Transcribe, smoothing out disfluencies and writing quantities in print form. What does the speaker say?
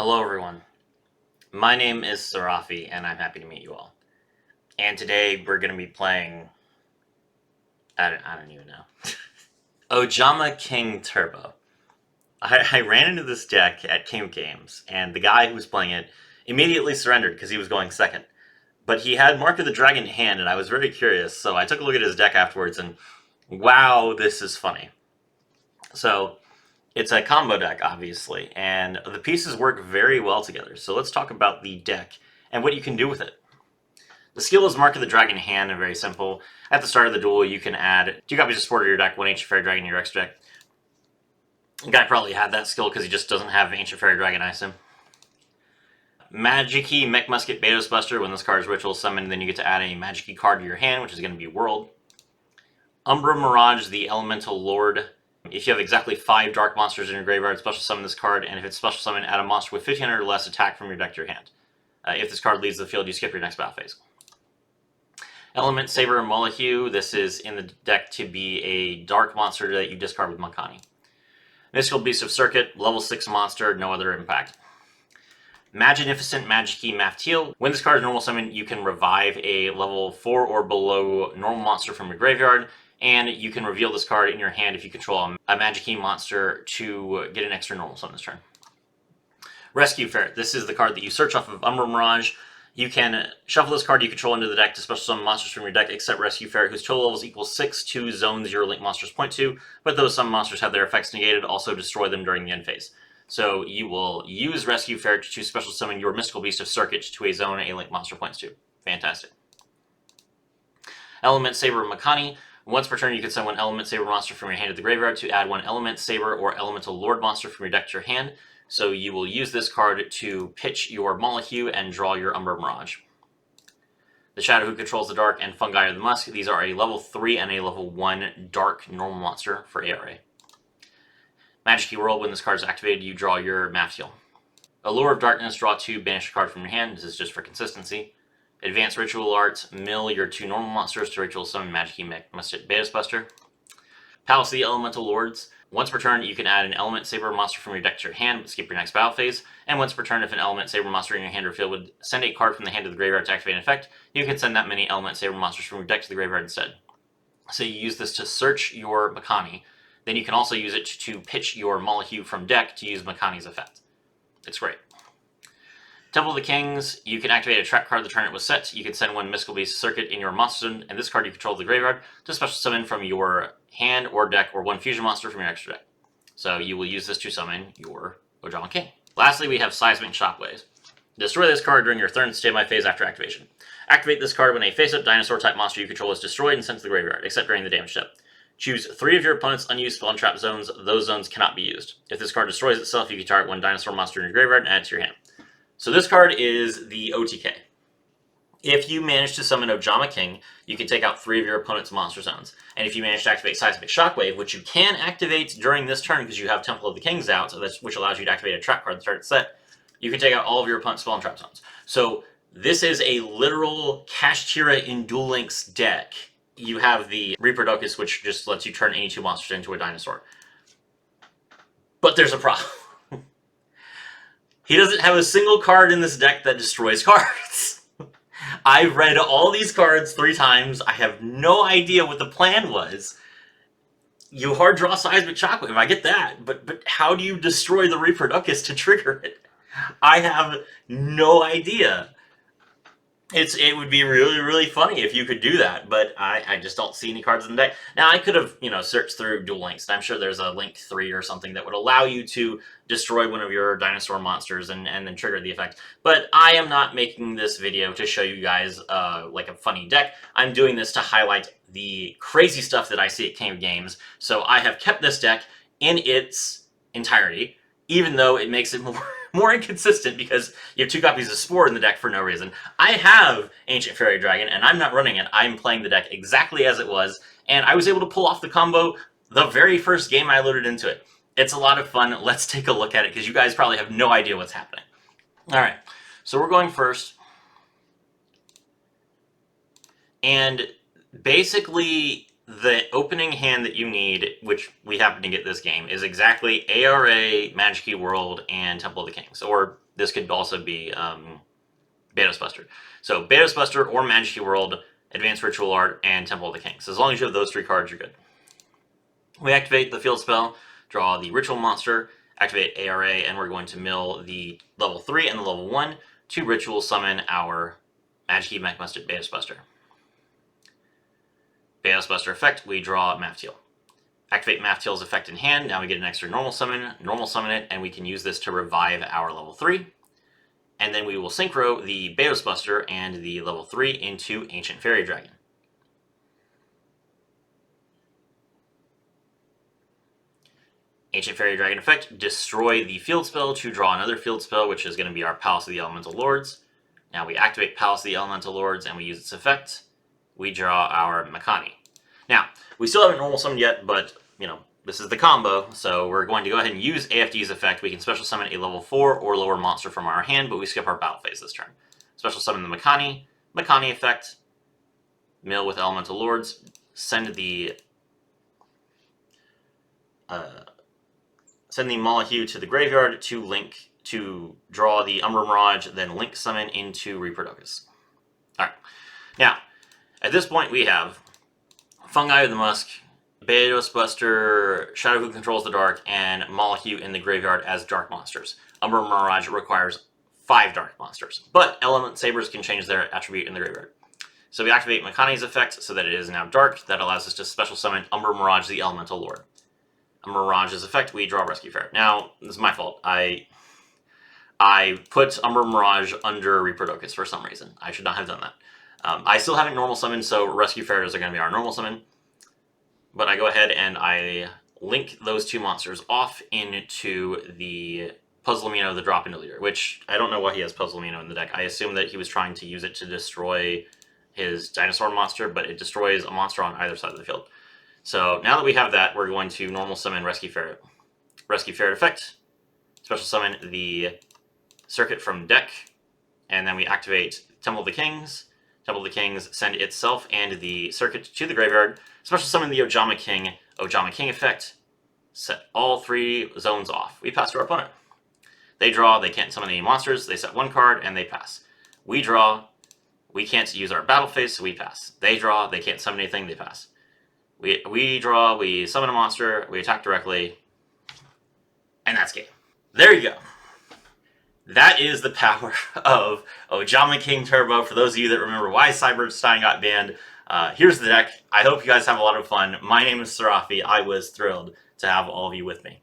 Hello everyone, my name is Sarafi and I'm happy to meet you all. And today we're going to be playing, I don't even know, Ojama King Turbo. I ran into this deck at King Games and the guy who was playing it immediately surrendered because he was going second. But he had Mark of the Dragon in hand and I was very curious, so I took a look at his deck afterwards and wow, this is funny. So it's a combo deck, obviously, and the pieces work very well together. So let's talk about the deck and what you can do with it. The skill is Mark of the Dragon hand and very simple. At the start of the duel, you can add 2 copies of support to your deck, 1 Ancient Fairy Dragon in your extra deck. The guy probably had that skill because he just doesn't have Ancient Fairy Dragon, I assume. Magic-y Mech Musket Betos Buster. When this card is ritual summoned, then you get to add a Magic-y card to your hand, which is going to be World. Umbra Mirage, the Elemental Lord. If you have exactly 5 dark monsters in your graveyard, special summon this card, and if it's special summon, add a monster with 1500 or less attack from your deck to your hand. If this card leaves the field, you skip your next battle phase. Element Saber Molyneux. This is in the deck to be a dark monster that you discard with Makani. Mystical Beast of Circuit, level 6 monster, no other impact. Magnificent Magic-y Maftiel. When this card is normal summon, you can revive a level 4 or below normal monster from your graveyard, and you can reveal this card in your hand if you control a Magic-y monster to get an extra normal summon this turn. Rescue Ferret. This is the card that you search off of Umbra Mirage. You can shuffle this card you control into the deck to special summon monsters from your deck, except Rescue Ferret, whose total levels equal 6 to zones your link monsters point to, but those some monsters have their effects negated, also destroy them during the end phase. So you will use Rescue Ferret to special summon your Mystical Beast of Circuit to a zone a link monster points to. Fantastic. Element Saber Makani. Once per turn, you can send 1 Element Saber monster from your hand to the graveyard to add 1 Element Saber or Elemental Lord monster from your deck to your hand. So you will use this card to pitch your Molyneux and draw your Umbra Mirage. The Shadow who controls the Dark and Fungi of the Musk. These are a level 3 and a level 1 Dark normal monster for ARA. Magic-y World. When this card is activated, you draw your Maftiel. Allure of Darkness. Draw 2, banish a card from your hand. This is just for consistency. Advanced Ritual Arts, mill your 2 normal monsters to ritual summon Magic-y Mech Musket Betos Buster. Palace of the Elemental Lords. Once per turn, you can add an Element Saber monster from your deck to your hand, but skip your next battle phase. And once per turn, if an Element Saber monster in your hand or field would send a card from the hand to the graveyard to activate an effect, you can send that many Element Saber monsters from your deck to the graveyard instead. So you use this to search your Makani. Then you can also use it to pitch your Molyneux from deck to use Makani's effect. It's great. Temple of the Kings. You can activate a trap card the turn it was set. You can send 1 Mystical Beast Circuit in your monster zone, and this card you control the graveyard to special summon from your hand or deck or 1 fusion monster from your extra deck. So you will use this to summon your Ojama King. Lastly, we have Seismic Shockwaves. Destroy this card during your third standby phase after activation. Activate this card when a face-up dinosaur-type monster you control is destroyed and sent to the graveyard, except during the damage step. Choose 3 of your opponent's unused spell and trap zones. Those zones cannot be used. If this card destroys itself, you can target 1 dinosaur monster in your graveyard and add it to your hand. So this card is the OTK. If you manage to summon Ojama King, you can take out 3 of your opponent's monster zones. And if you manage to activate Seismic Shockwave, which you can activate during this turn because you have Temple of the Kings out, which allows you to activate a trap card at the start of the set, you can take out all of your opponent's spell and trap zones. So this is a literal Kashtira in Duel Links deck. You have the Reproducus, which just lets you turn any 2 monsters into a dinosaur. But there's a problem. He doesn't have a single card in this deck that destroys cards. I've read all these cards 3 times. I have no idea what the plan was. You hard draw Seismic Shockwave, I get that. But how do you destroy the Reproducus to trigger it? I have no idea. It would be really, really funny if you could do that, but I just don't see any cards in the deck. Now, I could have, searched through Duel Links, and I'm sure there's a Link 3 or something that would allow you to destroy one of your dinosaur monsters and then trigger the effect. But I am not making this video to show you guys, like a funny deck. I'm doing this to highlight the crazy stuff that I see at King of Games. So I have kept this deck in its entirety, even though it makes it more inconsistent because you have 2 copies of Spore in the deck for no reason. I have Ancient Fairy Dragon, and I'm not running it. I'm playing the deck exactly as it was, and I was able to pull off the combo the very first game I loaded into it. It's a lot of fun. Let's take a look at it, because you guys probably have no idea what's happening. Alright, so we're going first. And basically, the opening hand that you need, which we happen to get this game, is exactly ARA, Magic-y World, and Temple of the Kings. Or This could also be Baitos Buster. So Baitos Buster or Magic World, Advanced Ritual Art, and Temple of the Kings. So as long as you have those 3 cards, you're good. We activate the field spell, draw the ritual monster, activate ARA, and we're going to mill the level 3 and the level 1 to ritual summon our Magic Mech Musted Baitos Buster. Baitos Buster effect, we draw Maftiel. Activate Maftiel's effect in hand. Now we get an extra normal summon it, and we can use this to revive our level 3. And then we will synchro the Baitos Buster and the level 3 into Ancient Fairy Dragon. Ancient Fairy Dragon effect, destroy the field spell to draw another field spell, which is going to be our Palace of the Elemental Lords. Now we activate Palace of the Elemental Lords and we use its effect. We draw our Makani. Now, we still haven't normal summoned yet, but, this is the combo, so we're going to go ahead and use AFD's effect. We can special summon a level 4 or lower monster from our hand, but we skip our battle phase this turn. Special summon the Makani effect, mill with Elemental Lords, send the Malahue to the graveyard to draw the Umbra Mirage, then link summon into Reaperdocus. Alright, now, at this point we have Fungi of the Musk, Baitos Buster, Shadow Who Controls the Dark, and Malahue in the graveyard as dark monsters. Umbra Mirage requires 5 dark monsters, but Element Sabers can change their attribute in the graveyard. So we activate Makani's effect so that it is now dark. That allows us to special summon Umbra Mirage, the Elemental Lord. Umbra Mirage's effect, we draw Rescue Ferret. Now, this is my fault. I put Umbra Mirage under Reaperdocus for some reason. I should not have done that. I still haven't normal summoned, so Rescue Ferrets are going to be our normal summon. But I go ahead and I link those 2 monsters off into the Puzzle Amino, the Drop-In Leader, which I don't know why he has Puzzle Amino in the deck. I assume that he was trying to use it to destroy his dinosaur monster, but it destroys a monster on either side of the field. So now that we have that, we're going to normal summon Rescue Ferret. Rescue Ferret effect, special summon the circuit from deck, and then we activate Temple of the Kings. Temple of the Kings send itself and the circuit to the graveyard. Special summon the Ojama King effect. Set all 3 zones off. We pass to our opponent. They draw, they can't summon any monsters, they set 1 card, and they pass. We draw, we can't use our battle phase, so we pass. They draw, they can't summon anything, they pass. We draw, we summon a monster, we attack directly, and that's game. There you go. That is the power of Ojama King Turbo. For those of you that remember why Cyberstein got banned, here's the deck. I hope you guys have a lot of fun. My name is Serafi. I was thrilled to have all of you with me.